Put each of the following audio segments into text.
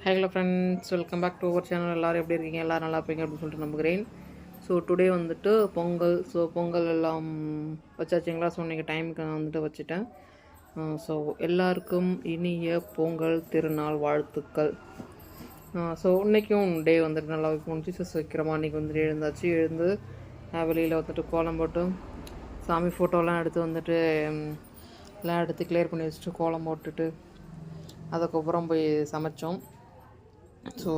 Hello friends, welcome back to our channel. எல்லோரும் எப்படி இருக்கீங்க? எல்லோரும் நல்லா இருப்பீங்க அப்படின்னு சொல்லிட்டு நம்புகிறேன். ஸோ டுடே வந்துட்டு பொங்கல். ஸோ பொங்கல் எல்லாம் வச்சாச்சுங்களா? ஸோ இன்றைக்கி டைமுக்கு நான் வந்துட்டு வச்சுட்டேன். ஸோ எல்லாருக்கும் இனிய பொங்கல் திருநாள் வாழ்த்துக்கள். ஸோ இன்றைக்கும் டே வந்துட்டு நல்லா போணுச்சு. ஸோ சீக்கிரமாக இன்றைக்கி வந்துட்டு எழுந்து வெளியில் வந்துட்டு கோலம் போட்டு சாமி ஃபோட்டோலாம் எடுத்து வந்துட்டு எல்லாம் எடுத்து கிளியர் பண்ணி வச்சுட்டு கோலம் போட்டுட்டு அதுக்கப்புறம் போய் சமைச்சோம். ஸோ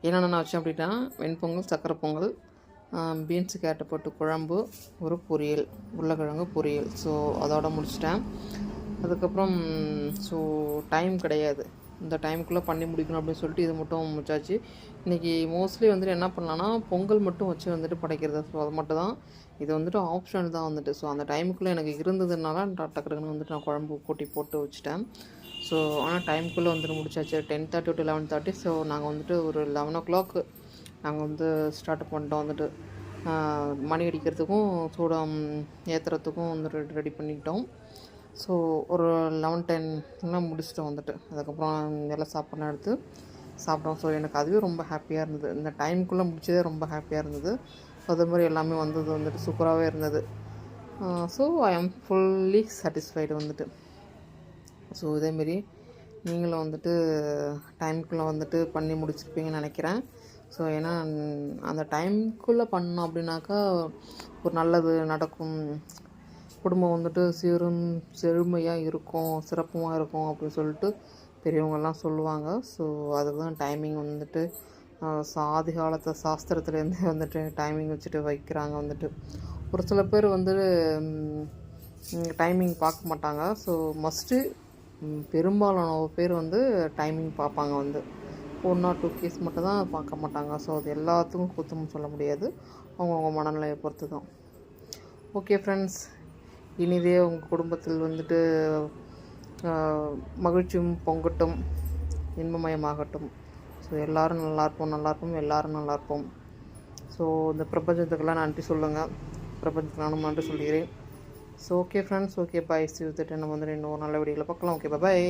என்னென்ன நான் வச்சேன் அப்படின்னா, வெண்பொங்கல், சக்கரை பொங்கல், பீன்ஸு கேரட்டை போட்டு குழம்பு, ஒரு பொரியல், உருளைக்கிழங்கு பொரியல். ஸோ அதோட முடிச்சிட்டேன். அதுக்கப்புறம் ஸோ டைம் கிடையாது, இந்த டைமுக்குள்ளே பண்ணி முடிக்கணும் அப்படின்னு சொல்லிட்டு இது மட்டும் முடிச்சாச்சு. இன்றைக்கி மோஸ்ட்லி வந்துட்டு என்ன பண்ணலான்னா, பொங்கல் மட்டும் வச்சு வந்துட்டு படைக்கிறது. ஸோ அது மட்டும் தான், இது வந்துட்டு ஆப்ஷன் தான் வந்துட்டு. ஸோ அந்த டைமுக்குள்ளே எனக்கு இருந்ததுனால டக்குன்னு வந்துட்டு நான் குழம்பு கூட்டி போட்டு வச்சுட்டேன். ஸோ ஆனால் டைமுக்குள்ளே வந்துட்டு முடிச்சாச்சு. 10:30 to 11:30. ஸோ நாங்கள் வந்துட்டு ஒரு 11 o'clock நாங்கள் வந்து ஸ்டார்ட் பண்ணிட்டோம். வந்துட்டு மணி அடிக்கிறதுக்கும் சூடம் ஏற்றுறதுக்கும் வந்துட்டு ரெடி பண்ணிக்கிட்டோம். ஸோ ஒரு 11:10 முடிச்சிட்டோம் வந்துட்டு. அதுக்கப்புறம் எல்லாம் சாப்பாடு எடுத்து சாப்பிட்டோம். ஸோ எனக்கு அதுவே ரொம்ப ஹாப்பியாக இருந்தது. இந்த டைமுக்குள்ளே முடிச்சதே ரொம்ப ஹாப்பியாக இருந்தது. அதே மாதிரி எல்லாமே வந்தது வந்துட்டு சூப்பராகவே இருந்தது. ஸோ ஐ ஆம் ஃபுல்லி சாட்டிஸ்ஃபைடு வந்துட்டு. ஸோ இதேமாரி நீங்களும் வந்துட்டு டைமுக்குள்ளே வந்துட்டு பண்ணி முடிச்சிருப்பீங்கன்னு நினைக்கிறேன். ஸோ ஏன்னா அந்த டைமுக்குள்ளே பண்ணோம் அப்படின்னாக்கா ஒரு நல்லது நடக்கும், குடும்பம் வந்துட்டு செழுமையாக இருக்கும், சிறப்புமாக இருக்கும் அப்படின்னு சொல்லிட்டு பெரியவங்கெல்லாம் சொல்லுவாங்க. ஸோ அதுக்கு தான் டைமிங் வந்துட்டு ஆதி காலத்து சாஸ்திரத்துலேருந்தே வந்துட்டு டைமிங் வச்சுட்டு வைக்கிறாங்க வந்துட்டு. ஒரு சில பேர் வந்துட்டு டைமிங் பார்க்க மாட்டாங்க. ஸோ மஸ்ட்டு பெரும்பாலான பேர் வந்து டைமிங் பார்ப்பாங்க. வந்து 1 or 2 கேஸ் மட்டும் தான் பார்க்க மாட்டாங்க. ஸோ அது எல்லாத்துக்கும் குத்தம்னு சொல்ல முடியாது, அவங்கவுங்க மனநிலையை பொறுத்து தான். ஓகே ஃப்ரெண்ட்ஸ், இனிதே உங்கள் குடும்பத்தில் வந்துட்டு மகிழ்ச்சியும் பொங்கட்டும், இன்பமயமாகட்டும். ஸோ எல்லோரும் நல்லாயிருப்போம், எல்லோரும் நல்லாயிருப்போம். ஸோ இந்த பிரபஞ்சத்துக்கெல்லாம் நன்றி சொல்லுங்கள், பிரபஞ்சத்துக்கு நானும் நன்றி சொல்கிறேன். So okay friends, okay bye. C you. நம்ம வந்து இன்னொரு நல்ல வீடியோவில் பார்க்கலாம். Okay bye.